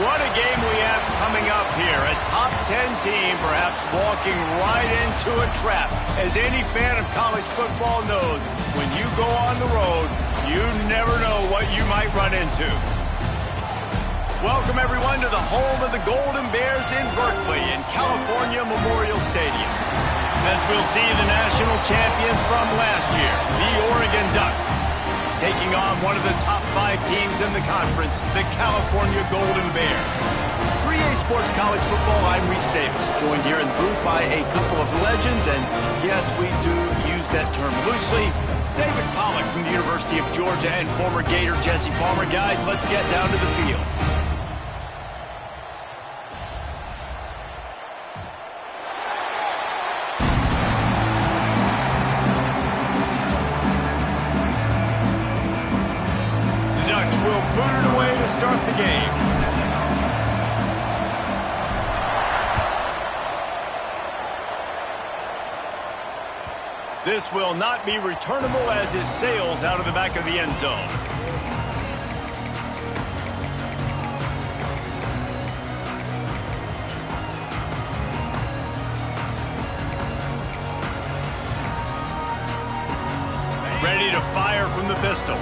What a game we have coming up here. A top 10 team perhaps walking right into a trap. As any fan of college football knows, when you go on the road, you never know what you might run into. Welcome, everyone, to the home of the Golden Bears in Berkeley in California Memorial Stadium. As we'll see the national champions from last year, the Oregon Ducks, taking on one of the top 5 teams in the conference, the California Golden Bears. For EA Sports College Football, I'm Reese Davis, joined here in the booth by a couple of legends, and yes, we do use that term loosely. David Pollack from the University of Georgia and former Gator Jesse Palmer. Guys, let's get down to the field. Start the game. This will not be returnable as it sails out of the back of the end zone. Ready to fire from the pistol.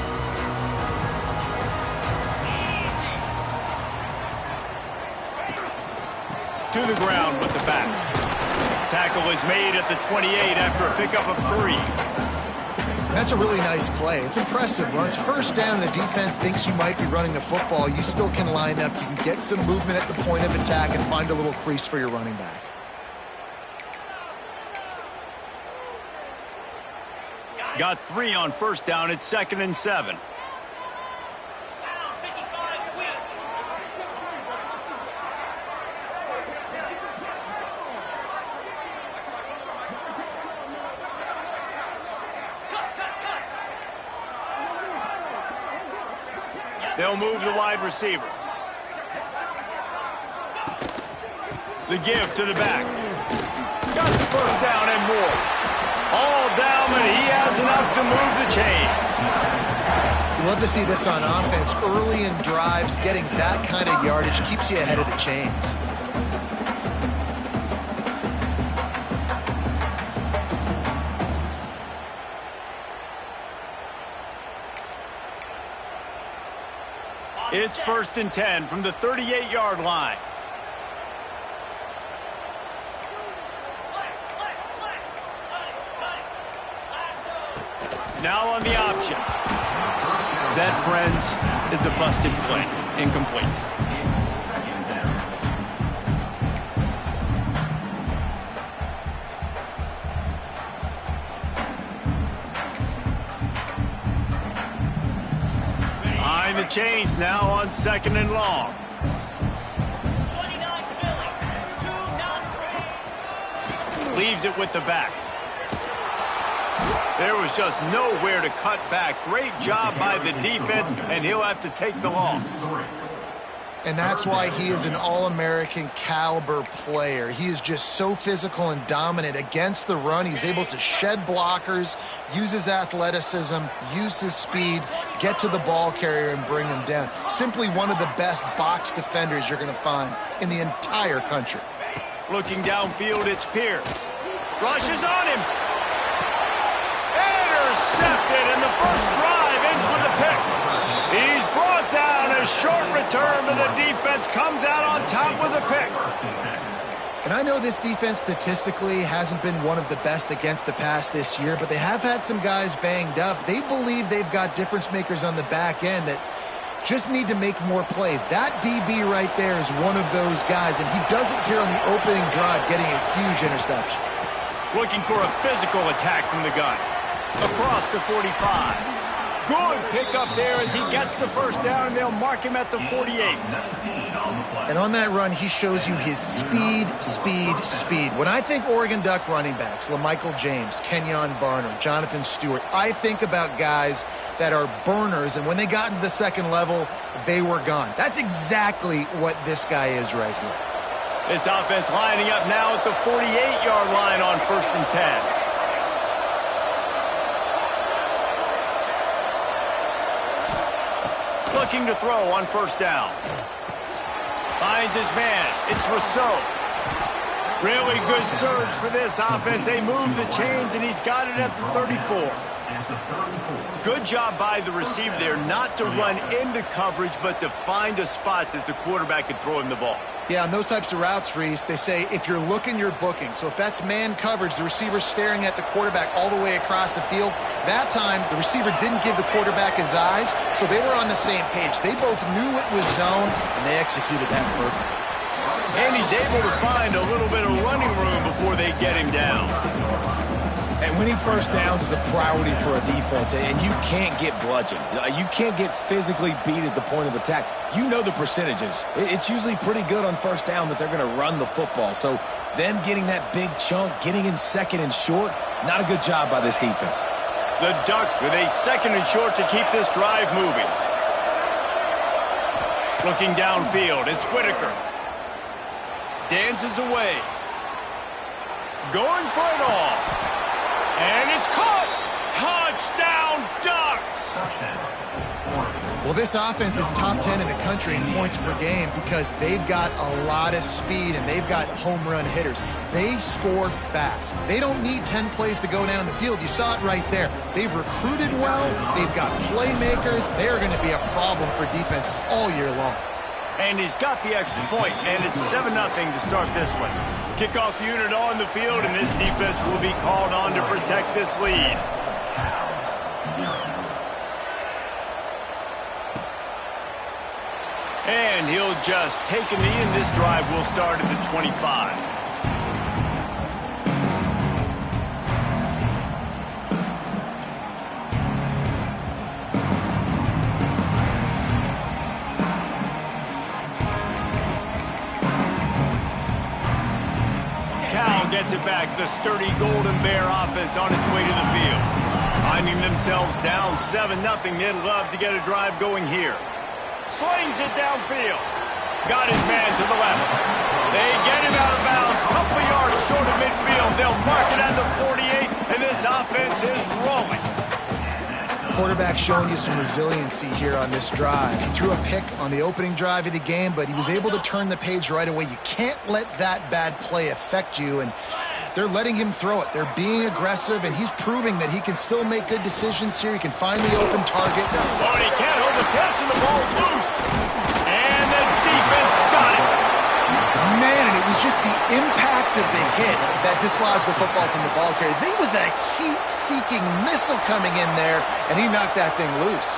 To the ground with the back. Tackle is made at the 28 after a pickup of 3. That's a really nice play. It's impressive. When it's first down, the defense thinks you might be running the football. You still can line up. You can get some movement at the point of attack and find a little crease for your running back. Got 3 on first down. It's 2nd and 7. They'll move the wide receiver. The give to the back. Got the first down and more. All down, but he has enough to move the chains. You love to see this on offense. Early in drives, getting that kind of yardage keeps you ahead of the chains. It's 1st and 10 from the 38-yard line. Now on the option. That, friends, is a busted play. Incomplete. The change now on 2nd and long. Leaves it with the back. There was just nowhere to cut back. Great job by the defense, and he'll have to take the loss. And that's why he is an All-American caliber player. He is just so physical and dominant against the run. He's able to shed blockers, use his athleticism, use his speed, get to the ball carrier and bring him down. Simply one of the best box defenders you're going to find in the entire country. Looking downfield, it's Pierce. Rushes on him. Intercepted, and the first drive ends with a pick. He's brought down. A short return, but the defense comes out on top with a pick. And I know this defense statistically hasn't been one of the best against the pass this year, but they have had some guys banged up. They believe they've got difference makers on the back end that just need to make more plays. That DB right there is one of those guys, and he does it here on the opening drive, getting a huge interception. Looking for a physical attack from the gun. Across the 45. Good pickup there as he gets the first down, and they'll mark him at the 48. And on that run, he shows you his speed, speed, speed. When I think Oregon Duck running backs, LaMichael James, Kenyon Barner, Jonathan Stewart, I think about guys that are burners, and when they got into the second level, they were gone. That's exactly what this guy is right here. This offense lining up now at the 48-yard line on 1st and 10. Looking to throw on first down. Finds his man. It's Rousseau. Really good surge for this offense. They move the chains, and he's got it at the 34. Good job by the receiver there not to run into coverage, but to find a spot that the quarterback can throw him the ball. Yeah, on those types of routes, Reese, they say if you're looking, you're booking. So if that's man coverage, the receiver's staring at the quarterback all the way across the field. That time, the receiver didn't give the quarterback his eyes, so they were on the same page. They both knew it was zone, and they executed that perfectly. And he's able to find a little bit of running room before they get him down. And winning first downs is a priority for a defense, and you can't get bludgeoned. You can't get physically beat at the point of attack. You know the percentages. It's usually pretty good on first down that they're going to run the football. So them getting that big chunk, getting in second and short, not a good job by this defense. The Ducks with a second and short to keep this drive moving. Looking downfield, it's Whitaker. Dances away. Going for it all. And it's caught! Touchdown, Ducks! Well, this offense is top 10 in the country in points per game because they've got a lot of speed and they've got home run hitters. They score fast. They don't need 10 plays to go down the field. You saw it right there. They've recruited well. They've got playmakers. They are going to be a problem for defenses all year long. And he's got the extra point, and it's 7-0 to start this one. Kickoff unit on the field, and this defense will be called on to protect this lead. And he'll just take a knee, and this drive will start at the 25. Gets it back. The sturdy Golden Bear offense on its way to the field. Finding themselves down 7-0. They'd love to get a drive going here. Slings it downfield. Got his man to the left. They get him out of bounds. Couple yards short of midfield. They'll mark it at the 48, and this offense is rolling. Quarterback showing you some resiliency here on this drive. He threw a pick on the opening drive of the game, but he was able to turn the page right away. You can't let that bad play affect you, and they're letting him throw it. They're being aggressive, and he's proving that he can still make good decisions here. He can find the open target. Oh, he can't hold the pitch, and the ball's loose. And the defense got it. Man, and it was just the impact of the hit that dislodged the football from the ball carrier. There was a heat-seeking missile coming in there, and he knocked that thing loose.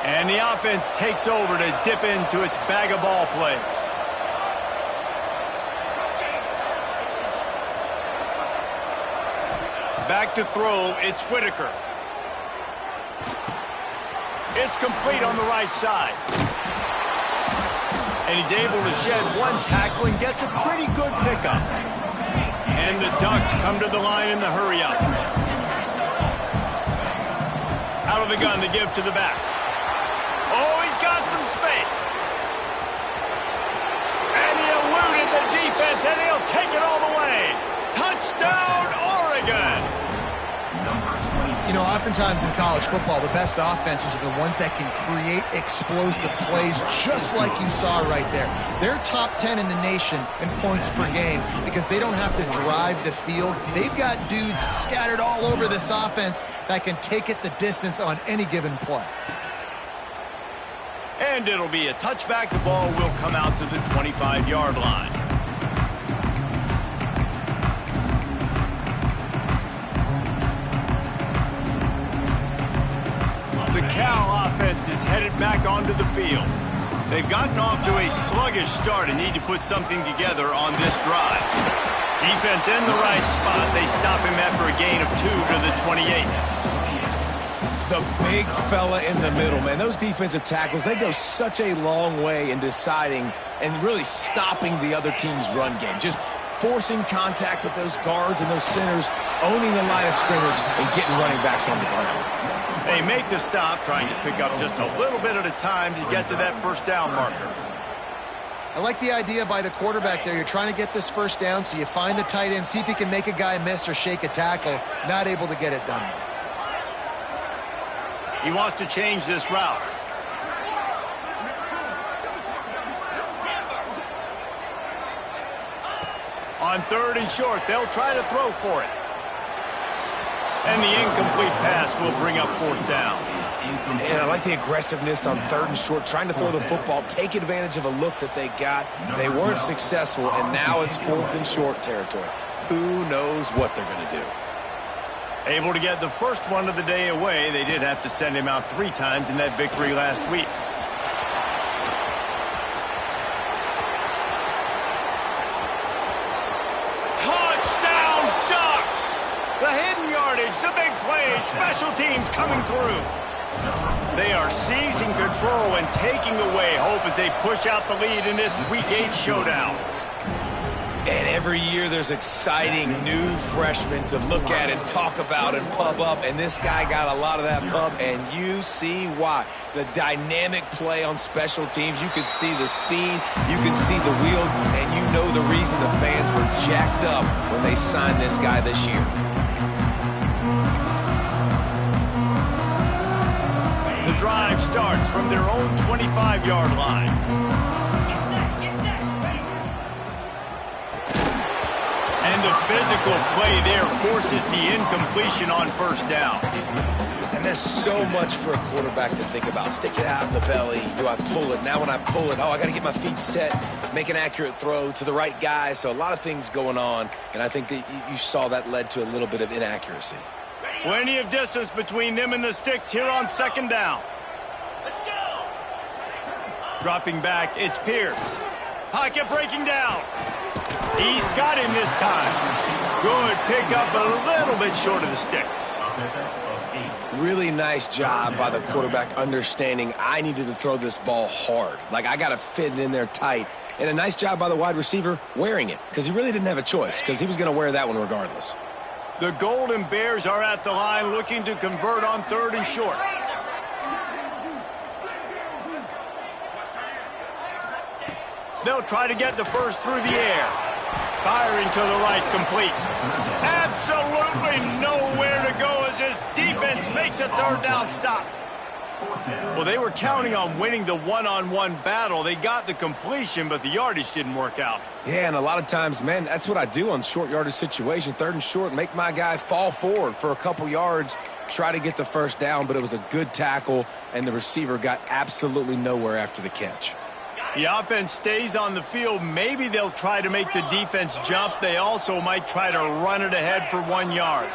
And the offense takes over to dip into its bag of ball plays. Back to throw, it's Whitaker. It's complete on the right side. And he's able to shed one tackle and gets a pretty good pickup. And the Ducks come to the line in the hurry-up. Out of the gun, they give to the back. Oh, he's got some space. And he eluded the defense, and he'll take it all the way. Touchdown, Oregon! You know, oftentimes in college football, the best offenses are the ones that can create explosive plays just like you saw right there. They're top 10 in the nation in points per game because they don't have to drive the field. They've got dudes scattered all over this offense that can take it the distance on any given play. And it'll be a touchback. The ball will come out to the 25-yard line. The Cal offense is headed back onto the field. They've gotten off to a sluggish start and need to put something together on this drive. Defense in the right spot. They stop him after a gain of 2 to the 28. The big fella in the middle, man. Those defensive tackles, they go such a long way in deciding and really stopping the other team's run game. Just forcing contact with those guards and those centers, owning the line of scrimmage, and getting running backs on the ground. They make the stop, trying to pick up just a little bit at a time to get to that first down marker. I like the idea by the quarterback there. You're trying to get this first down, so you find the tight end, see if he can make a guy miss or shake a tackle. Not able to get it done. He wants to change this route. On 3rd and short, they'll try to throw for it. And the incomplete pass will bring up 4th down. And I like the aggressiveness on 3rd and short, trying to throw the football, take advantage of a look that they got. They weren't successful, and now it's 4th and short territory. Who knows what they're going to do? Able to get the first one of the day away. They did have to send him out 3 times in that victory last week. Touchdown Ducks! The hidden yardage, the big plays, special teams coming through. They are seizing control and taking away hope as they push out the lead in this Week 8 showdown. And every year there's exciting new freshmen to look at and talk about and pub up. And this guy got a lot of that pub, and you see why. The dynamic play on special teams. You can see the speed, you can see the wheels, and you know the reason the fans were jacked up when they signed this guy this year. The drive starts from their own 25-yard line. And the physical play there forces the incompletion on 1st down. And there's so much for a quarterback to think about. Stick it out in the belly. Do I pull it? Now when I pull it, I got to get my feet set, make an accurate throw to the right guy. So a lot of things going on, and I think that you saw that led to a little bit of inaccuracy. Plenty of distance between them and the sticks here on 2nd down. Let's go! Dropping back, it's Pierce. Pocket breaking down. He's got him this time. Good pickup, a little bit short of the sticks. Really nice job by the quarterback understanding I needed to throw this ball hard. Like, I got to fit it in there tight. And a nice job by the wide receiver wearing it, because he really didn't have a choice, because he was going to wear that one regardless. The Golden Bears are at the line looking to convert on 3rd and short. They'll try to get the first through the air. Firing to the right, complete. Absolutely nowhere to go as this defense makes a 3rd down stop. Well, they were counting on winning the one-on-one battle. They got the completion, but the yardage didn't work out. Yeah, and a lot of times, man, that's what I do on short yardage situation. 3rd and short, make my guy fall forward for a couple yards, try to get the 1st down, but it was a good tackle, and the receiver got absolutely nowhere after the catch. The offense stays on the field. Maybe they'll try to make the defense jump. They also might try to run it ahead for 1 yard.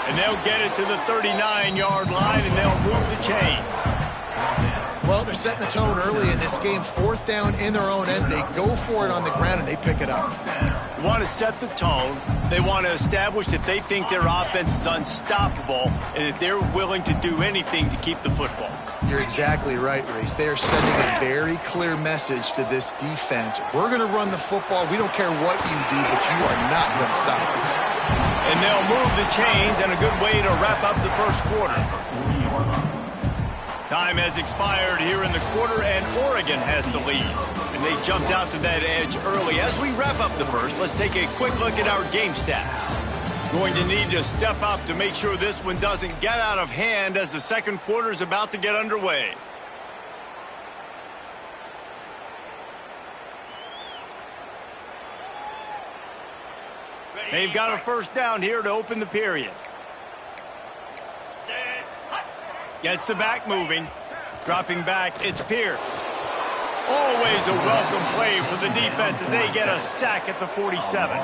And they'll get it to the 39-yard line, and they'll move the chains. Well, they're setting the tone early in this game. 4th down in their own end. They go for it on the ground, and they pick it up. They want to set the tone. They want to establish that they think their offense is unstoppable and that they're willing to do anything to keep the football. You're exactly right, Reese. They are sending a very clear message to this defense. We're going to run the football. We don't care what you do, but you are not going to stop us. And they'll move the chains, and a good way to wrap up the 1st quarter. Time has expired here in the quarter, and Oregon has the lead. And they jumped out to that edge early. As we wrap up the 1st, let's take a quick look at our game stats. Going to need to step up to make sure this one doesn't get out of hand as the 2nd quarter is about to get underway. They've got a 1st down here to open the period. Gets the back moving. Dropping back, it's Pierce. Always a welcome play for the defense as they get a sack at the 47.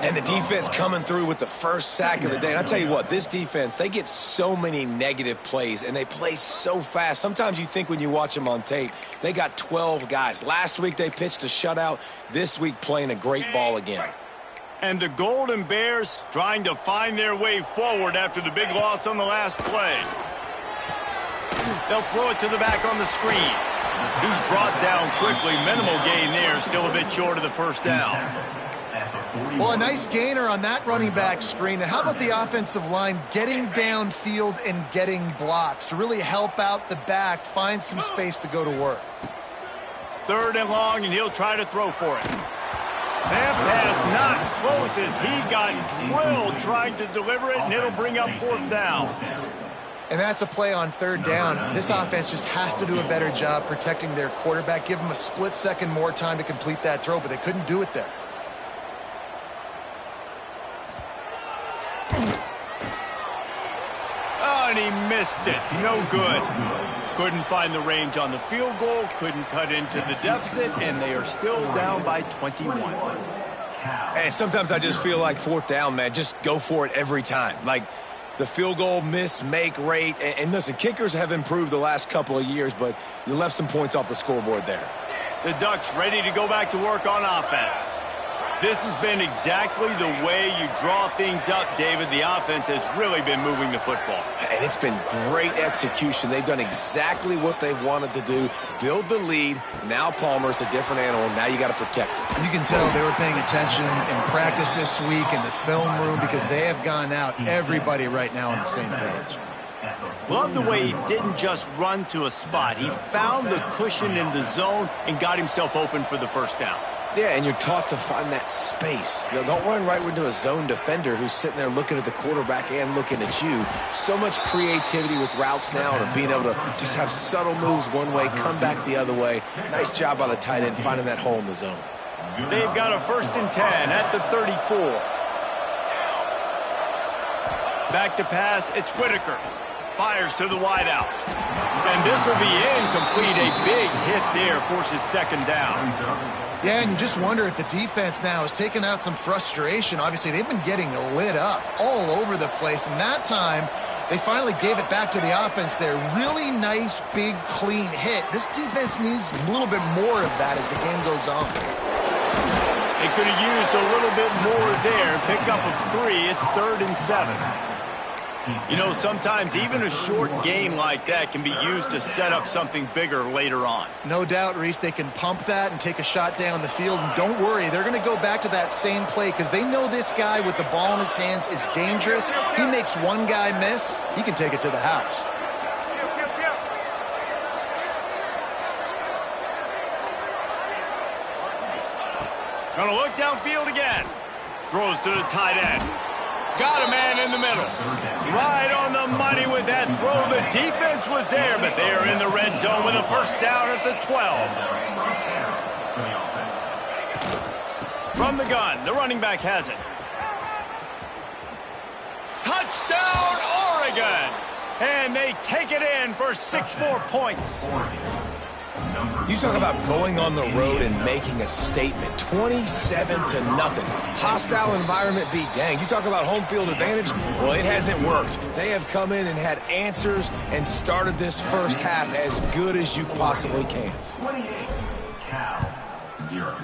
And the defense coming through with the 1st sack of the day. And I tell you what, this defense, they get so many negative plays, and they play so fast. Sometimes you think when you watch them on tape, they got 12 guys. Last week they pitched a shutout. This week playing a great ball again. And the Golden Bears trying to find their way forward after the big loss on the last play. They'll throw it to the back on the screen. He's brought down quickly. Minimal gain there. Still a bit short of the 1st down. Well, a nice gainer on that running back screen. Now, how about the offensive line getting downfield and getting blocks to really help out the back, find some space to go to work? 3rd and long, and he'll try to throw for it. That pass not close as he got drilled trying to deliver it, and it'll bring up 4th down. And that's a play on 3rd down. This offense just has to do a better job protecting their quarterback. Give him a split second more time to complete that throw, but they couldn't do it there. Oh, and he missed it. No good. Couldn't find the range on the field goal, couldn't cut into the deficit, and they are still down by 21. And sometimes I just feel like 4th down, man, just go for it every time. Like, the field goal miss-make rate. And listen, kickers have improved the last couple of years, but you left some points off the scoreboard there. The Ducks ready to go back to work on offense. This has been exactly the way you draw things up, David. The offense has really been moving the football. And it's been great execution. They've done exactly what they've wanted to do. Build the lead. Now Palmer's a different animal. Now you got to protect it. You can tell they were paying attention in practice this week in the film room because they have gone out, everybody right now on the same page. Love the way he didn't just run to a spot. He found the cushion in the zone and got himself open for the 1st down. Yeah, and you're taught to find that space. You know, don't run right into a zone defender who's sitting there looking at the quarterback and looking at you. So much creativity with routes now and being able to just have subtle moves one way, come back the other way. Nice job by the tight end finding that hole in the zone. They've got a 1st and 10 at the 34. Back to pass, it's Whitaker. Fires to the wideout. And this will be incomplete. A big hit there forces 2nd down. Yeah, and you just wonder if the defense now has taken out some frustration. Obviously, they've been getting lit up all over the place. And that time, they finally gave it back to the offense there. Really nice, big, clean hit. This defense needs a little bit more of that as the game goes on. They could have used a little bit more there. Pick up a 3. It's 3rd and 7. You know, sometimes even a short gain like that can be used to set up something bigger later on. No doubt, Reese, they can pump that and take a shot down the field. And don't worry, they're going to go back to that same play because they know this guy with the ball in his hands is dangerous. He makes one guy miss, he can take it to the house. Gonna look downfield again. Throws to the tight end. Got a man in the middle. Right on the money with that throw. The defense was there, but they are in the red zone with a 1st down at the 12. From the gun, the running back has it. Touchdown, Oregon! And they take it in for 6 more points. You talk about going on the road and making a statement. 27-0. Hostile environment be danged. You talk about home field advantage. Well, it hasn't worked. They have come in and had answers and started this 1st half as good as you possibly can. 28, Cal, 0.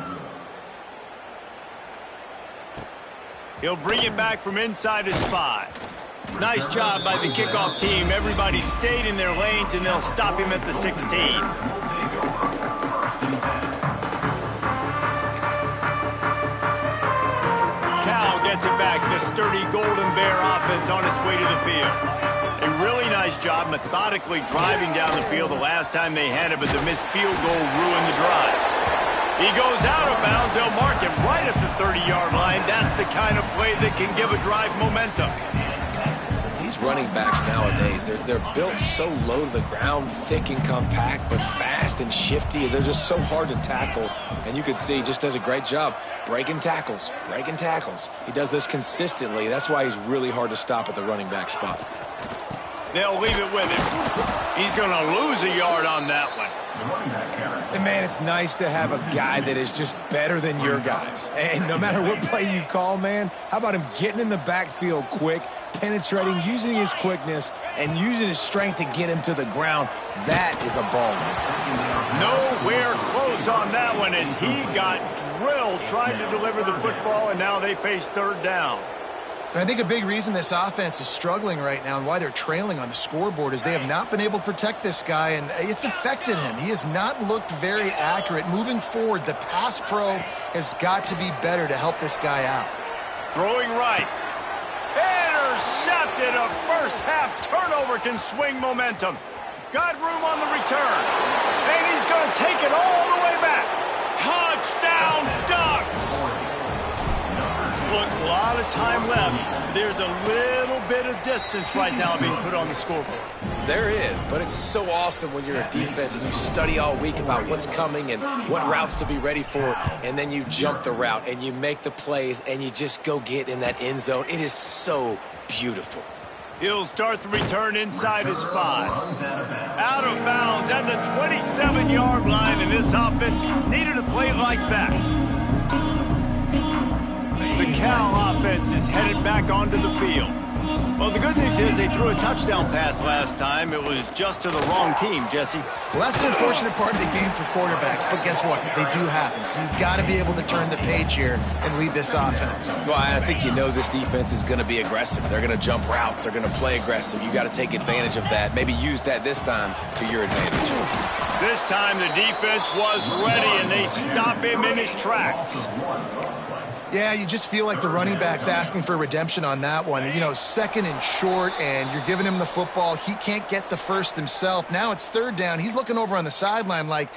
He'll bring it back from inside his 5. Nice job by the kickoff team. Everybody stayed in their lanes, and they'll stop him at the 16. Cal gets it back. The sturdy Golden Bear offense on its way to the field. A really nice job methodically driving down the field the last time they had it, but the missed field goal ruined the drive. He goes out of bounds. They'll mark him right at the 30-yard line. That's the kind of play that can give a drive momentum. These running backs nowadays, they're built so low to the ground, thick and compact, but fast and shifty. They're just so hard to tackle. And you can see he just does a great job breaking tackles, breaking tackles. He does this consistently. That's why he's really hard to stop at the running back spot. They'll leave it with him. He's going to lose a yard on that one. And man, it's nice to have a guy that is just better than your guys. And no matter what play you call, man, how about him getting in the backfield quick, penetrating, using his quickness, and using his strength to get him to the ground? That is a ball. Nowhere close on that one as he got drilled trying to deliver the football, and now they face 3rd down. And I think a big reason this offense is struggling right now and why they're trailing on the scoreboard is they have not been able to protect this guy, and it's affected him. He has not looked very accurate. Moving forward, the pass pro has got to be better to help this guy out. Throwing right. Intercepted. A first-half turnover can swing momentum. Got room on the return. And he's going to take it all the way back. Touchdown, Ducks! Look, a lot of time left. There's a little bit of distance right now being put on the scoreboard. There is, but it's so awesome when you're a defense and you study all week about what's coming and what routes to be ready for, and then you jump the route and you make the plays and you just go get in that end zone. It is so beautiful. He'll start the return inside his 5. Out of bounds at the 27-yard line, and this offense needed a play like that. The Cal offense is headed back onto the field. Well, the good news is they threw a touchdown pass last time. It was just to the wrong team, Jesse. Well, that's an unfortunate part of the game for quarterbacks, but guess what? They do happen. So you've got to be able to turn the page here and lead this offense. Well, I think you know this defense is going to be aggressive. They're going to jump routes. They're going to play aggressive. You got to take advantage of that. Maybe use that this time to your advantage. This time the defense was ready, and they stop him in his tracks. Yeah, you just feel like the running back's asking for redemption on that one. You know, 2nd and short, and you're giving him the football. He can't get the first himself. Now it's 3rd down. He's looking over on the sideline like,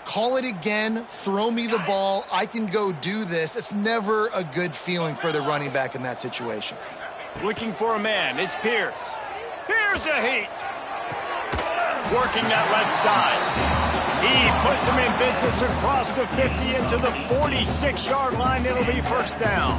call it again, throw me the ball, I can go do this. It's never a good feeling for the running back in that situation. Looking for a man, it's Pierce. Here's a heat. Working that left side. He puts him in business across the 50 into the 46-yard line. It'll be 1st down.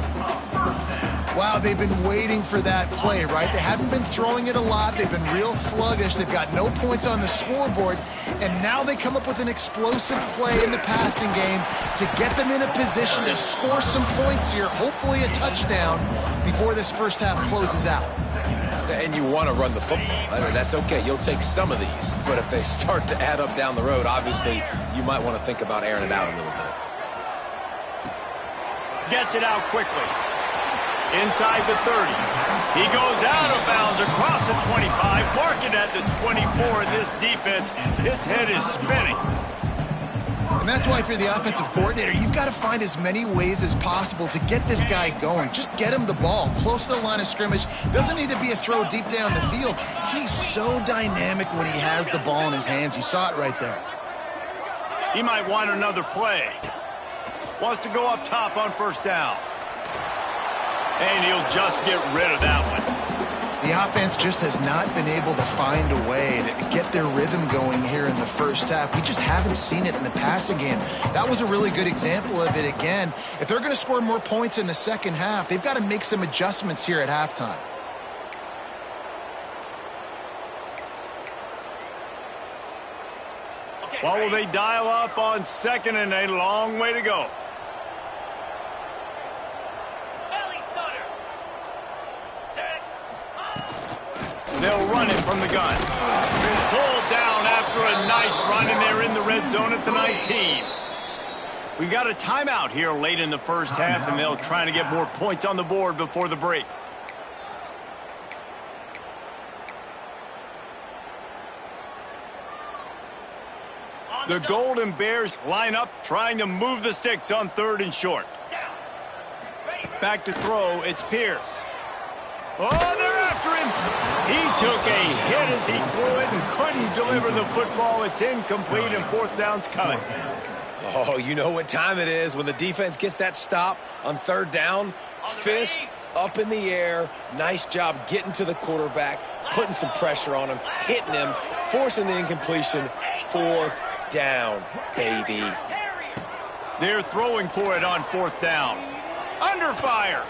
Wow, they've been waiting for that play, right? They haven't been throwing it a lot. They've been real sluggish. They've got no points on the scoreboard. And now they come up with an explosive play in the passing game to get them in a position to score some points here, hopefully a touchdown, before this first half closes out. And you want to run the football. I mean, that's okay. You'll take some of these. But if they start to add up down the road, obviously, you might want to think about airing it out a little bit. Gets it out quickly. Inside the 30. He goes out of bounds across the 25. Marking at the 24. This defense, its head is spinning. And that's why if you're the offensive coordinator, you've got to find as many ways as possible to get this guy going. Just get him the ball close to the line of scrimmage. Doesn't need to be a throw deep down the field. He's so dynamic when he has the ball in his hands. You saw it right there. He might want another play. Wants to go up top on 1st down. And he'll just get rid of that one. The offense just has not been able to find a way to get their rhythm going here in the first half. We just haven't seen it in the passing game. That was a really good example of it again. If they're going to score more points in the second half, they've got to make some adjustments here at halftime. What will they dial up on 2nd and a long way to go? They'll run it from the gun. Pulled down after a nice run, and they're in the red zone at the 19. We got a timeout here late in the first half, and they'll try to get more points on the board before the break. The Golden Bears line up, trying to move the sticks on 3rd and short. Back to throw, it's Pierce. Oh, they're after him. He took a hit as he threw it and couldn't deliver the football. It's incomplete, and 4th down's coming. Oh, you know what time it is when the defense gets that stop on 3rd down. Fist up in the air. Nice job getting to the quarterback, putting some pressure on him, hitting him, forcing the incompletion. 4th down, baby. They're throwing for it on 4th down. Under fire.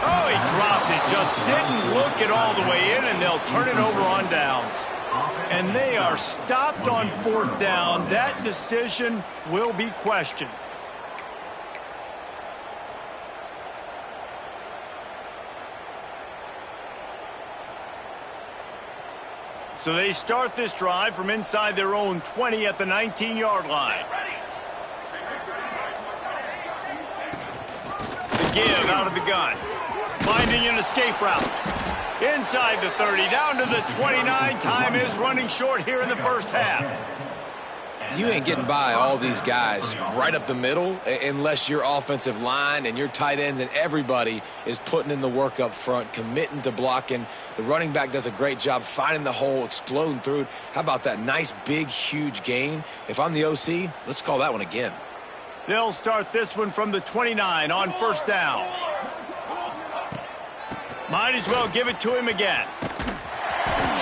Oh, he dropped it. Just didn't look it all the way in, and they'll turn it over on downs. And they are stopped on 4th down. That decision will be questioned. So they start this drive from inside their own 20 at the 19-yard line. The give out of the gun. Finding an escape route. Inside the 30, down to the 29. Time is running short here in the first half. You ain't getting by all these guys right up the middle unless your offensive line and your tight ends and everybody is putting in the work up front, committing to blocking. The running back does a great job finding the hole, exploding through it. How about that nice, big, huge gain? If I'm the OC, let's call that one again. They'll start this one from the 29 on 1st down. Might as well give it to him again.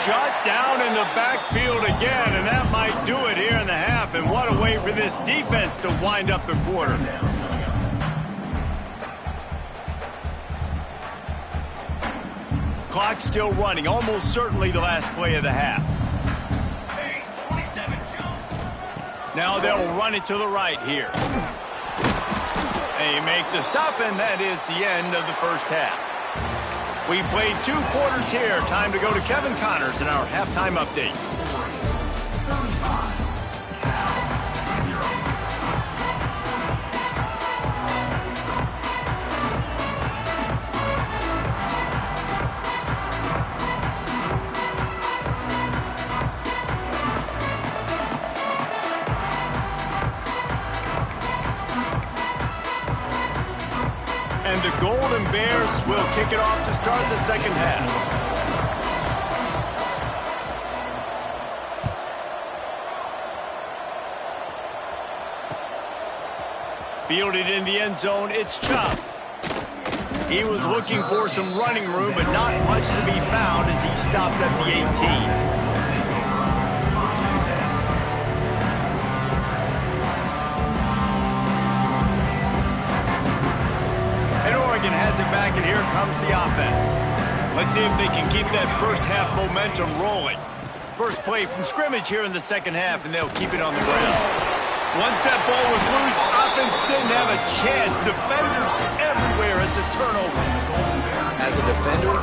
Shot down in the backfield again, and that might do it here in the half. And what a way for this defense to wind up the quarter. Clock still running, almost certainly the last play of the half. Now they'll run it to the right here. They make the stop, and that is the end of the first half. We played 2 quarters here. Time to go to Kevin Connors in our halftime update. And the Golden Bears will kick it off to start the second half. Fielded in the end zone, it's Chubb. He was looking for some running room, but not much to be found as he stopped at the 18. Has it back, and here comes the offense. Let's see if they can keep that first half momentum rolling. First play from scrimmage here in the second half, and they'll keep it on the ground. Once that ball was loose, offense didn't have a chance. Defenders everywhere. It's a turnover. As a defender,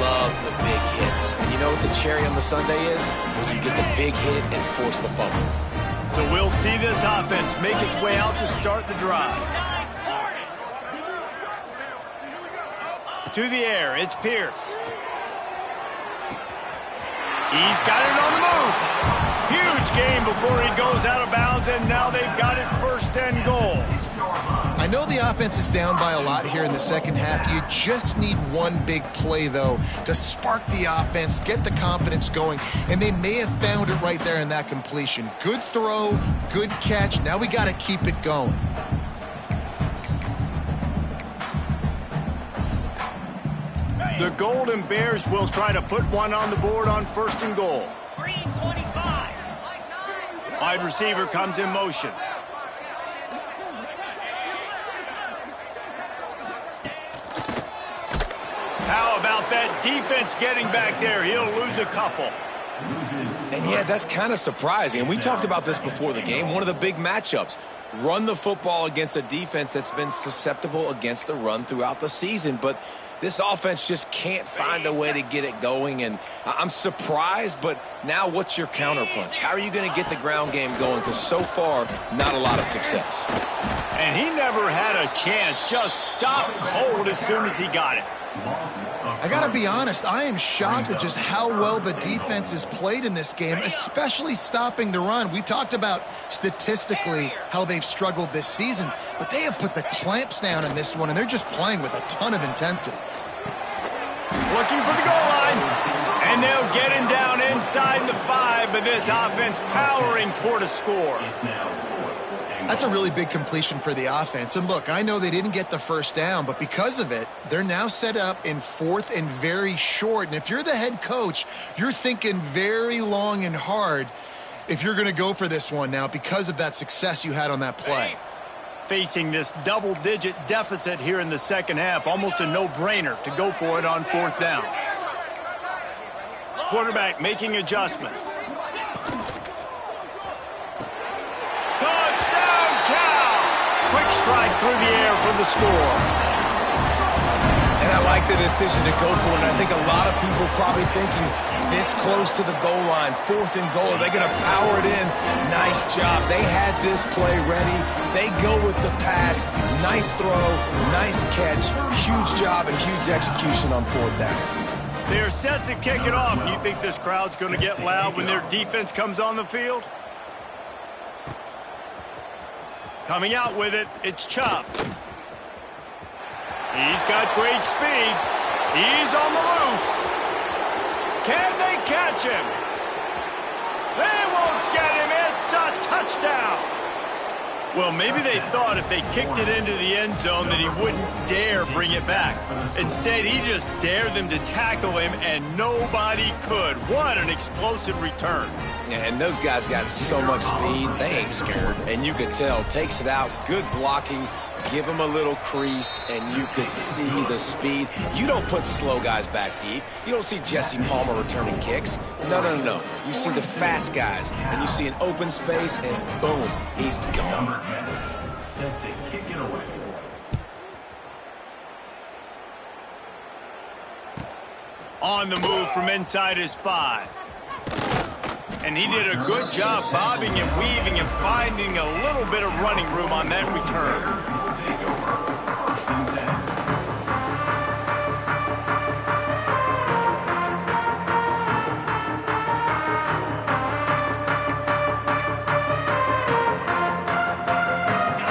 love the big hits. And you know what the cherry on the sundae is? When you get the big hit and force the fumble. So we'll see this offense make its way out to start the drive. To the air, it's Pierce. He's got it on the move. Huge gain before he goes out of bounds, and now they've got it first and goal. I know the offense is down by a lot here in the second half. You just need one big play, though, to spark the offense, get the confidence going, and they may have found it right there in that completion. Good throw, good catch. Now we got to keep it going. The Golden Bears will try to put one on the board on first and goal. Green 25. Wide receiver comes in motion. How about that defense getting back there? He'll lose a couple. And yeah, that's kind of surprising. And we talked about this before the game. One of the big matchups. Run the football against a defense that's been susceptible against the run throughout the season. But this offense just can't find a way to get it going, and I'm surprised, but now what's your counterpunch? How are you going to get the ground game going? Because so far, not a lot of success. And he never had a chance, just stopped cold as soon as he got it. I got to be honest, I am shocked at just how well the defense has played in this game, especially stopping the run. We talked about statistically how they've struggled this season, but they have put the clamps down in this one, and they're just playing with a ton of intensity. Looking for the goal line, and they'll get him down inside the 5, but this offense powering toward a score. That's a really big completion for the offense. And look, I know they didn't get the first down, but because of it, they're now set up in 4th and very short. And if you're the head coach, you're thinking very long and hard if you're going to go for this one now because of that success you had on that play. Facing this double-digit deficit here in the second half, almost a no-brainer to go for it on 4th down. Quarterback making adjustments. Quick strike through the air for the score. And I like the decision to go for it. And I think a lot of people probably thinking this close to the goal line, 4th and goal, they're going to power it in. Nice job. They had this play ready. They go with the pass. Nice throw, nice catch. Huge job and huge execution on 4th down. They're set to kick it off. You think this crowd's going to get loud when their defense comes on the field? Coming out with it, it's Chubb. He's got great speed. He's on the loose. Can they catch him? They won't get him. It's a touchdown. Well, maybe they thought if they kicked it into the end zone that he wouldn't dare bring it back. Instead, he just dared them to tackle him, and nobody could. What an explosive return. And those guys got so much speed, they ain't scared. And you could tell, takes it out, good blocking, give him a little crease, and you could see the speed. You don't put slow guys back deep. You don't see Jesse Palmer returning kicks. No. You see the fast guys, and you see an open space, and boom, he's gone. Set to kick it away. On the move from inside his 5. And he did a good job bobbing and weaving and finding a little bit of running room on that return.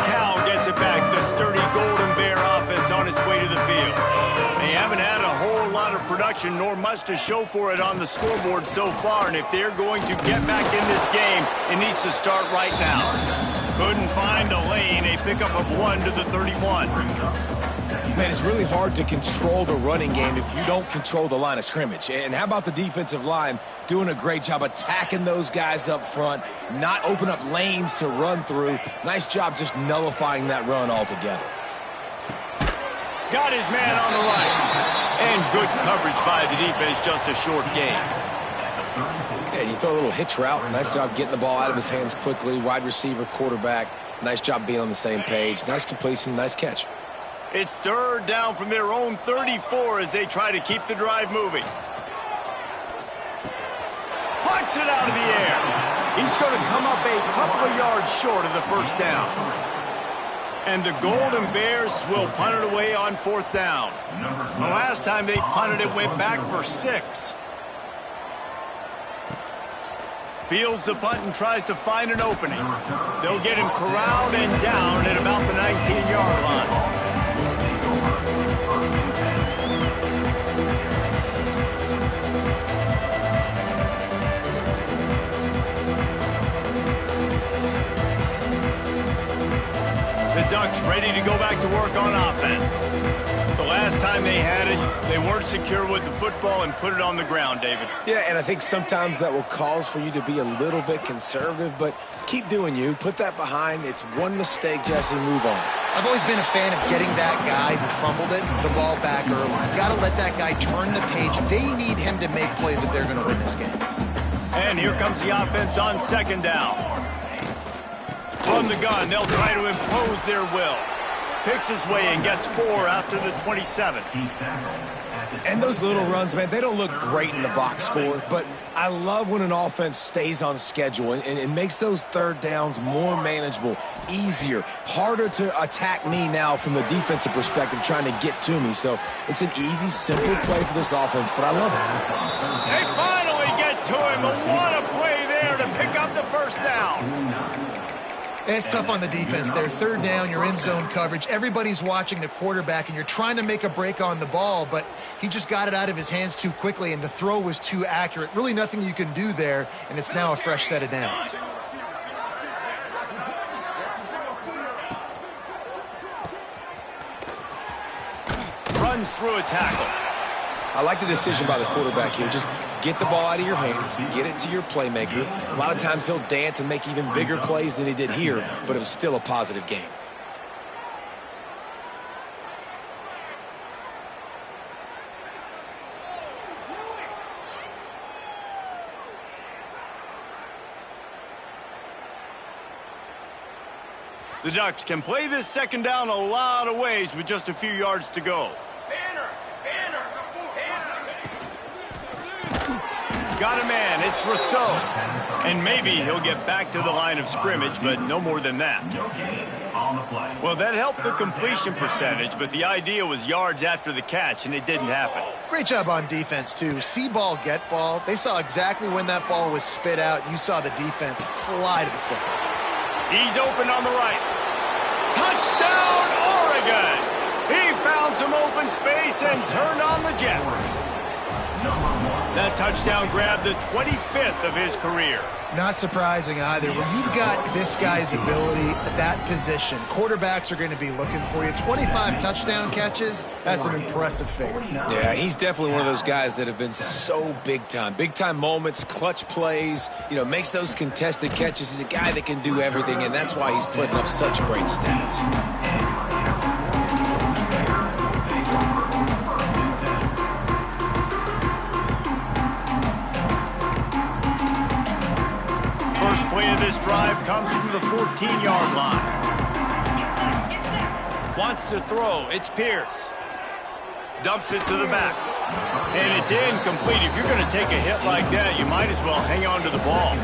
Cal gets it back. The sturdy Golden Bear offense on its way to the field. They haven't had a whole lot of production, nor much to show for it on the scoreboard so far, and if they're going to get back in this game, it needs to start right now. Couldn't find a lane, a pickup of 1 to the 31. Man, it's really hard to control the running game if you don't control the line of scrimmage. And how about the defensive line doing a great job attacking those guys up front, not open up lanes to run through. Nice job just nullifying that run altogether. Got his man on the right. And good coverage by the defense, just a short gain. Yeah, you throw a little hitch route. Nice job getting the ball out of his hands quickly. Wide receiver, quarterback. Nice job being on the same page. Nice completion, nice catch. It's third down from their own 34 as they try to keep the drive moving. Punts it out of the air. He's going to come up a couple of yards short of the first down. And the Golden Bears will punt it away on 4th down. The last time they punted it went back for 6. Fields the punt and tries to find an opening. They'll get him corralled and down at about the 19-yard line. The Ducks ready to go back to work on offense. The last time they had it, they weren't secure with the football and put it on the ground, David. Yeah, and I think sometimes that will cause for you to be a little bit conservative, but keep doing you. Put that behind. It's one mistake, Jesse. Move on. I've always been a fan of getting that guy who fumbled it, the ball back early. You got to let that guy turn the page. They need him to make plays if they're going to win this game. And here comes the offense on 2nd down. From the gun, they'll try to impose their will. Picks his way and gets 4 out to the 27. And those little runs, man, they don't look great in the box score, but I love when an offense stays on schedule and it makes those 3rd downs more manageable, easier, harder to attack me now from the defensive perspective trying to get to me. So it's an easy, simple play for this offense, but I love it. They finally get to him, but what a play there to pick up the first down. It's tough on the defense there. 3rd down, you're in zone coverage. Everybody's watching the quarterback, and you're trying to make a break on the ball, but he just got it out of his hands too quickly, and the throw was too accurate. Really nothing you can do there, and it's now a fresh set of downs. Runs through a tackle. I like the decision by the quarterback here. Just get the ball out of your hands, get it to your playmaker. A lot of times he'll dance and make even bigger plays than he did here, but it was still a positive game. The Ducks can play this 2nd down a lot of ways with just a few yards to go. Got a man, it's Rousseau. And maybe he'll get back to the line of scrimmage, but no more than that. Well, that helped the completion percentage, but the idea was yards after the catch, and it didn't happen. Great job on defense, too. See ball, get ball. They saw exactly when that ball was spit out. You saw the defense fly to the football. He's open on the right. Touchdown, Oregon! He found some open space and turned on the Jets. That touchdown grabbed the 25th of his career. Not surprising either. When you've got this guy's ability at that position, quarterbacks are going to be looking for you. 25 touchdown catches, that's an impressive figure. Yeah, he's definitely one of those guys that have been so big time. Big time moments, clutch plays, makes those contested catches. He's a guy that can do everything, and that's why he's putting up such great stats. First play of this drive comes from the 14-yard line. Wants to throw. It's Pierce. Dumps it to the back. And it's incomplete. If you're going to take a hit like that, you might as well hang on to the ball.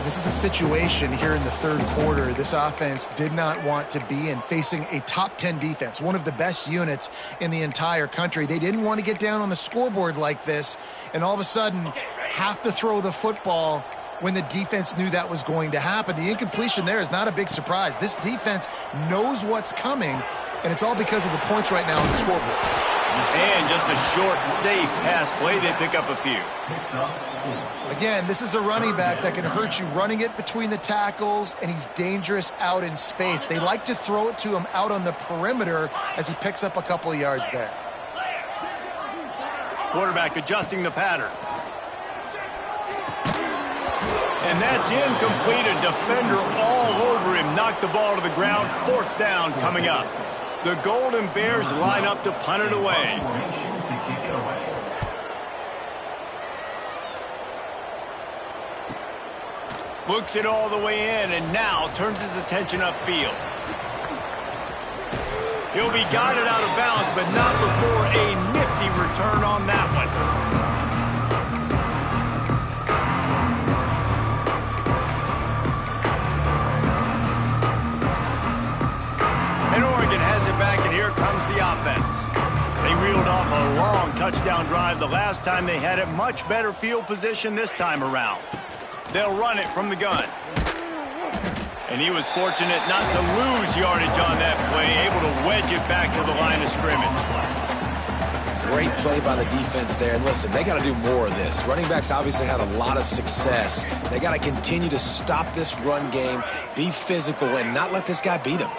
This is a situation here in the third quarter this offense did not want to be in, facing a top 10 defense, one of the best units in the entire country. They didn't want to get down on the scoreboard like this, and all of a sudden have to throw the football when the defense knew that was going to happen. The incompletion there is not a big surprise. This defense knows what's coming, and it's all because of the points right now on the scoreboard. And just a short, safe pass play, they pick up a few. Again, this is a running back that can hurt you running it between the tackles, and he's dangerous out in space. They like to throw it to him out on the perimeter as he picks up a couple of yards there. Quarterback adjusting the pattern. And that's incomplete. A defender all over him. Knocked the ball to the ground. Fourth down coming up. The Golden Bears line up to punt it away. Looks it all the way in and now turns his attention upfield. He'll be guided out of bounds, but not before a nifty return on that one. And Oregon has it back, and here comes the offense. They reeled off a long touchdown drive the last time they had it. Much better field position this time around. They'll run it from the gun. And he was fortunate not to lose yardage on that play, able to wedge it back to the line of scrimmage. Great play by the defense there. And listen, they got to do more of this. Running backs obviously had a lot of success. They got to continue to stop this run game, be physical, and not let this guy beat him.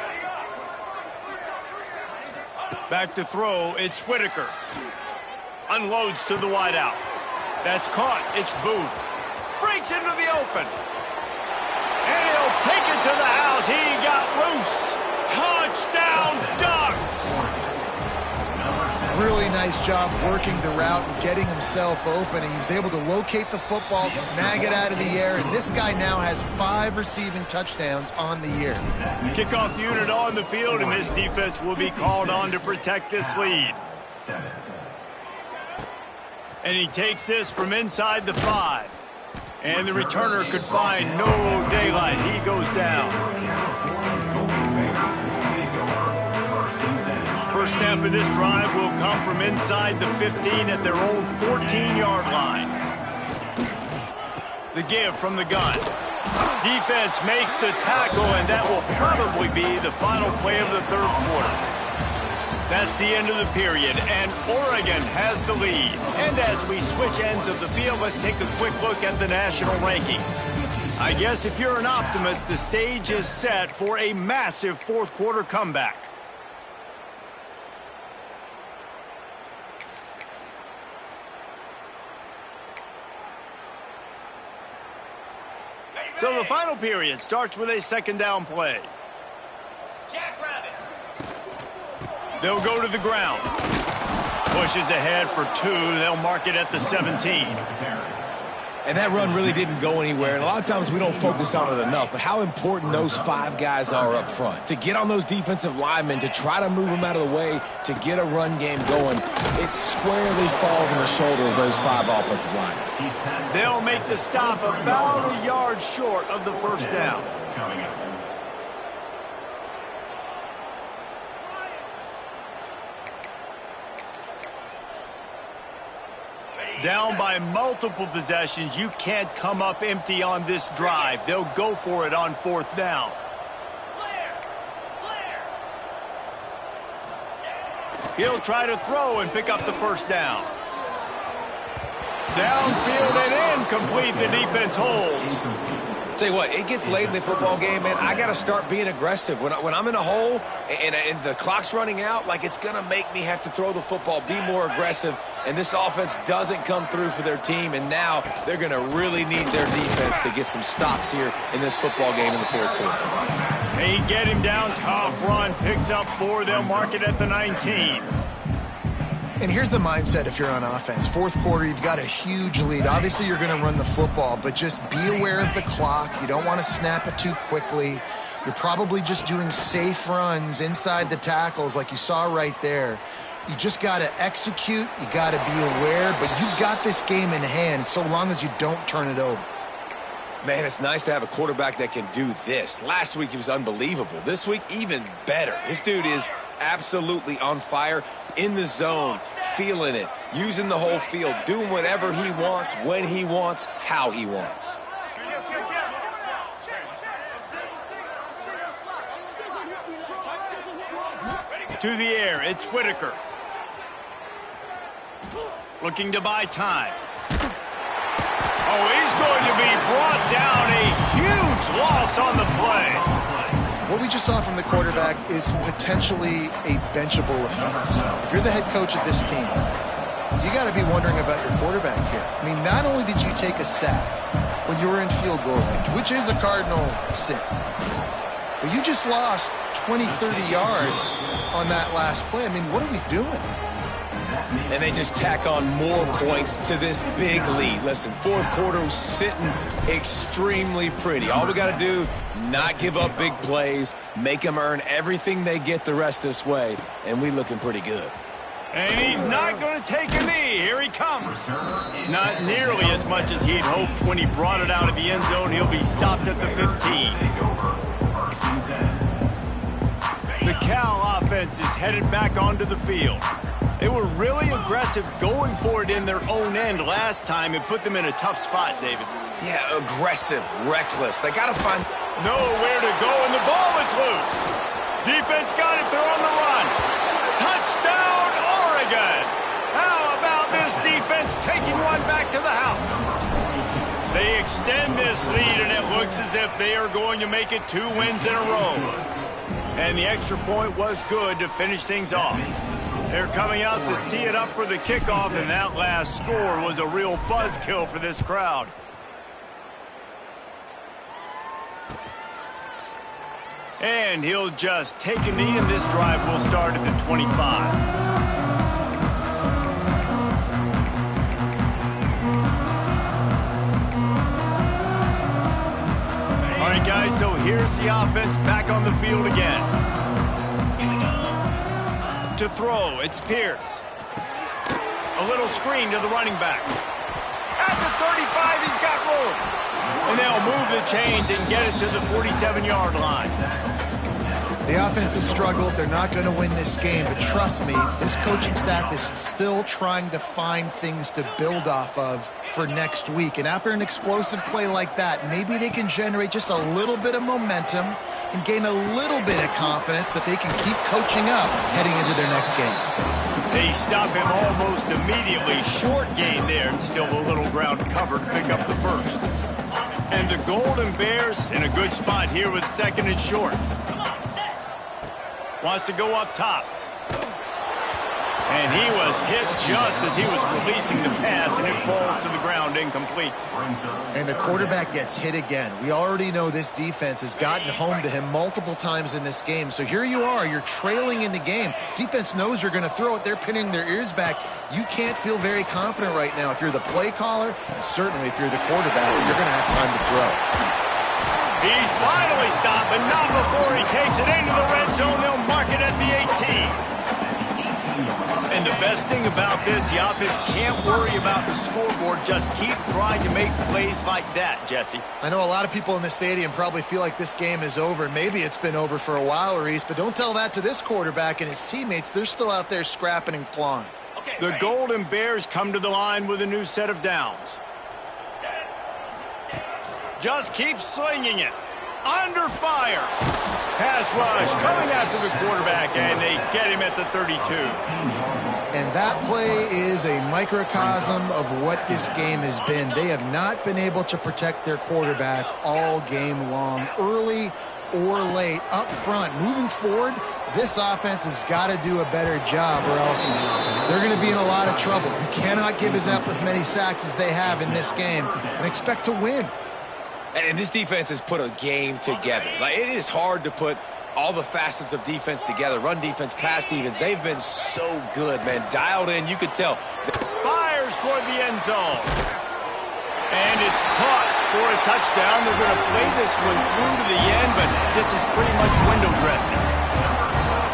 Back to throw, it's Whitaker. Unloads to the wideout. That's caught, it's Booth. Breaks into the open. And he'll take it to the house. He got loose. Touchdown, Ducks! Really nice job working the route and getting himself open. And he was able to locate the football, snag it out of the air, and this guy now has 5 receiving touchdowns on the year. Kickoff unit on the field, and this defense will be called on to protect this lead. And he takes this from inside the 5. And the returner could find no daylight. He goes down. First snap of this drive will come from inside the 15 at their own 14-yard line. The give from the gun. Defense makes the tackle, and that will probably be the final play of the third quarter. That's the end of the period, and Oregon has the lead. And as we switch ends of the field, let's take a quick look at the national rankings. I guess if you're an optimist, the stage is set for a massive fourth quarter comeback. So the final period starts with a second down play. They'll go to the ground. Pushes ahead for 2. They'll mark it at the 17. And that run really didn't go anywhere. And a lot of times we don't focus on it enough, but how important those 5 guys are up front. To get on those defensive linemen, to try to move them out of the way, to get a run game going, it squarely falls on the shoulder of those 5 offensive linemen. They'll make the stop about a yard short of the first down. Down by multiple possessions, you can't come up empty on this drive. They'll go for it on fourth down. He'll try to throw and pick up the first down. downfield and incomplete. The defense holds. Tell you what, it gets late in the football game, man. I got to start being aggressive. When I'm in a hole and the clock's running out, like, it's going to make me have to throw the football, be more aggressive, and this offense doesn't come through for their team, and now they're going to really need their defense to get some stops here in this football game in the fourth quarter. They get him down, tough run, picks up 4. They'll mark it at the 19. And here's the mindset if you're on offense. Fourth quarter, you've got a huge lead. Obviously, you're going to run the football, but just be aware of the clock. You don't want to snap it too quickly. You're probably just doing safe runs inside the tackles like you saw right there. You just got to execute. You got to be aware, but you've got this game in hand so long as you don't turn it over. Man, it's nice to have a quarterback that can do this. Last week, he was unbelievable. This week, even better. This dude is absolutely on fire, in the zone, feeling it, using the whole field, doing whatever he wants, when he wants, how he wants. To the air, it's Whitaker. Looking to buy time. Oh, he's going to be brought down. A huge loss on the play. What we just saw from the quarterback is potentially a benchable offense. If you're the head coach of this team, you got to be wondering about your quarterback here. I mean, not only did you take a sack when you were in field goal range, which is a cardinal sin, but you just lost 20, 30 yards on that last play. I mean, what are we doing? And they just tack on more points to this big lead. Listen, fourth quarter was sitting extremely pretty. All we got to do, not give up big plays, make them earn everything they get the rest this way, and we looking pretty good. And he's not going to take a knee. Here he comes. Not nearly as much as he'd hoped when he brought it out of the end zone. He'll be stopped at the 15. The Cal offense is headed back onto the field. They were really aggressive going for it in their own end last time and put them in a tough spot, David. Yeah, aggressive, reckless. They got to find nowhere to go, and the ball is loose. Defense got it. They're on the run. Touchdown, Oregon. How about this defense taking one back to the house? They extend this lead, and it looks as if they are going to make it 2 wins in a row. And the extra point was good to finish things off. They're coming out to tee it up for the kickoff, and that last score was a real buzzkill for this crowd. And he'll just take a knee, and this drive will start at the 25. All right, guys, so here's the offense back on the field again. To throw, it's Pierce. A little screen to the running back. At the 35, he's got room. And they'll move the chains and get it to the 47-yard line. The offense has struggled. They're not going to win this game, but trust me, this coaching staff is still trying to find things to build off of for next week. And after an explosive play like that, maybe they can generate just a little bit of momentum and gain a little bit of confidence that they can keep coaching up heading into their next game. They stop him almost immediately. Short gain there, and still a little ground covered to pick up the first. And the Golden Bears in a good spot here with 2nd and short. Wants to go up top. And he was hit just as he was releasing the pass, and it falls to the ground incomplete. And the quarterback gets hit again. We already know this defense has gotten home to him multiple times in this game. So here you are, you're trailing in the game. Defense knows you're going to throw it. They're pinning their ears back. You can't feel very confident right now if you're the play caller, and certainly if you're the quarterback, you're going to have time to throw. He's finally stopped, but not before he takes it into the red zone. They'll mark it at the 18. And the best thing about this, the offense can't worry about the scoreboard. Just keep trying to make plays like that, Jesse. I know a lot of people in the stadium probably feel like this game is over. Maybe it's been over for a while, Reese, but don't tell that to this quarterback and his teammates. They're still out there scrapping and clawing. The Golden Bears come to the line with a new set of downs. Just keep slinging it. Under fire. Pass rush coming after the quarterback, and they get him at the 32. And that play is a microcosm of what this game has been. They have not been able to protect their quarterback all game long, early or late, up front. Moving forward, this offense has got to do a better job or else they're going to be in a lot of trouble. You cannot give up as many sacks as they have in this game and expect to win. And this defense has put a game together. Like, it is hard to put all the facets of defense together. Run defense, pass defense. They've been so good, man. Dialed in, you could tell. Fires toward the end zone. And it's caught for a touchdown. They're going to play this one through to the end, but this is pretty much window dressing.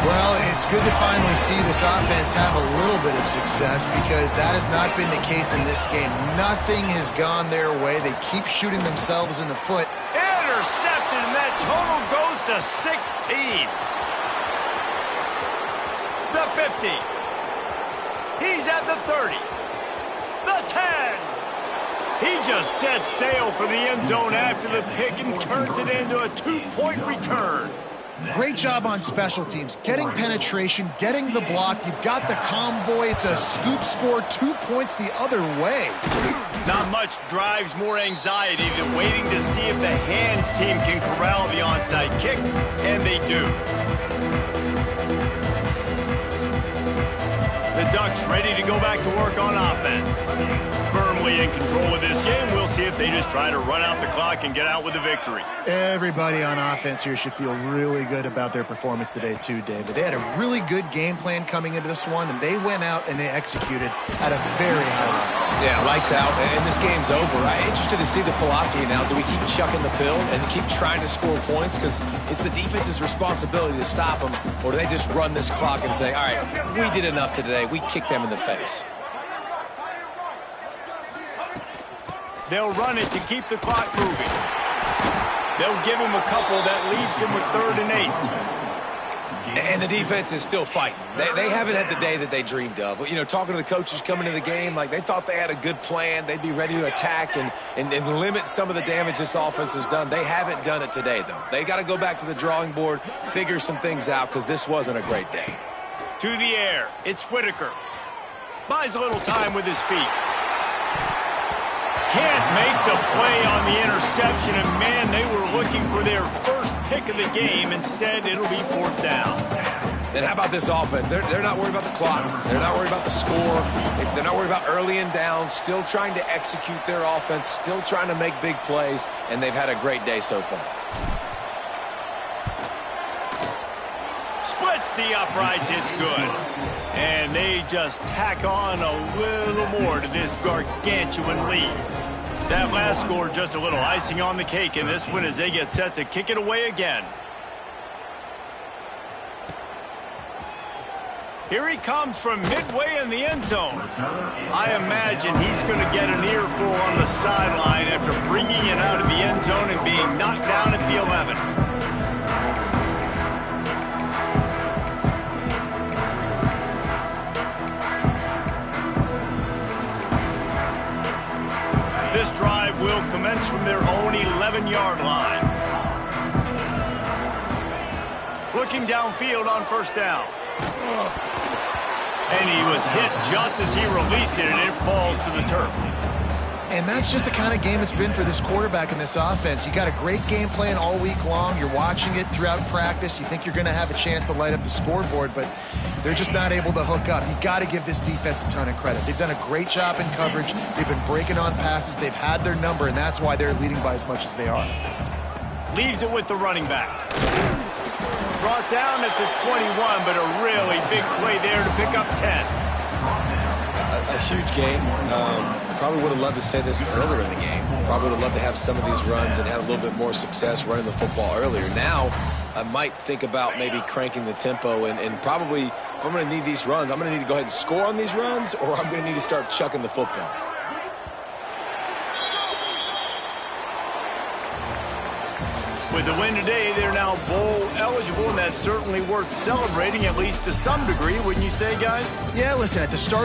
Well, it's good to finally see this offense have a little bit of success because that has not been the case in this game. Nothing has gone their way. They keep shooting themselves in the foot. Intercepted, and that total goes to 16. The 50. He's at the 30. The 10. He just sets sail for the end zone after the pick and turns it into a 2-point return. Great job on special teams, getting penetration, getting the block. You've got the convoy. It's a scoop score, 2 points the other way. Not much drives more anxiety than waiting to see if the hands team can corral the onside kick, and they do. The Ducks ready to go back to work on offense. Firmly in control of this game. We'll see if they just try to run out the clock and get out with the victory. Everybody on offense here should feel really good about their performance today too, David. They had a really good game plan coming into this one, and they went out and they executed at a very high level. Yeah, lights out, and this game's over. I'm interested to see the philosophy now. Do we keep chucking the pill and keep trying to score points because it's the defense's responsibility to stop them, or do they just run this clock and say, all right, we did enough today. We kicked them in the face. They'll run it to keep the clock moving. They'll give him a couple that leaves him with 3rd and 8. And the defense is still fighting. They haven't had the day that they dreamed of. You know, talking to the coaches coming into the game, like they thought they had a good plan. They'd be ready to attack and limit some of the damage this offense has done. They haven't done it today, though. They got to go back to the drawing board, figure some things out, because this wasn't a great day. To the air, it's Whitaker. Buys a little time with his feet. Can't make the play on the interception, and man, they were looking for their first pick of the game. Instead, it'll be 4th down. And how about this offense? They're not worried about the clock. They're not worried about the score. They're not worried about early and down. Still trying to execute their offense. Still trying to make big plays, and they've had a great day so far. Splits the uprights, it's good. And they just tack on a little more to this gargantuan lead. That last score just a little icing on the cake in this one as they get set to kick it away again. Here he comes from midway in the end zone. I imagine he's going to get an earful on the sideline after bringing it out of the end zone and being knocked down at the 11. This drive will commence from their own 11-yard line. Looking downfield on 1st down. And he was hit just as he released it, and it falls to the turf. And that's just the kind of game it's been for this quarterback and this offense. You got a great game plan all week long. You're watching it throughout practice. You think you're going to have a chance to light up the scoreboard, but they're just not able to hook up. You got to give this defense a ton of credit. They've done a great job in coverage. They've been breaking on passes. They've had their number, and that's why they're leading by as much as they are. Leaves it with the running back. Brought down at the 21, but a really big play there to pick up 10. A huge game. Probably would have loved to say this earlier in the game. Probably would have loved to have some of these runs and have a little bit more success running the football earlier. Now, I might think about maybe cranking the tempo and probably, if I'm going to need these runs, I'm going to need to go ahead and score on these runs, or I'm going to need to start chucking the football. With the win today, they're now bowl eligible, and that's certainly worth celebrating, at least to some degree, wouldn't you say, guys? Yeah, listen, at the start of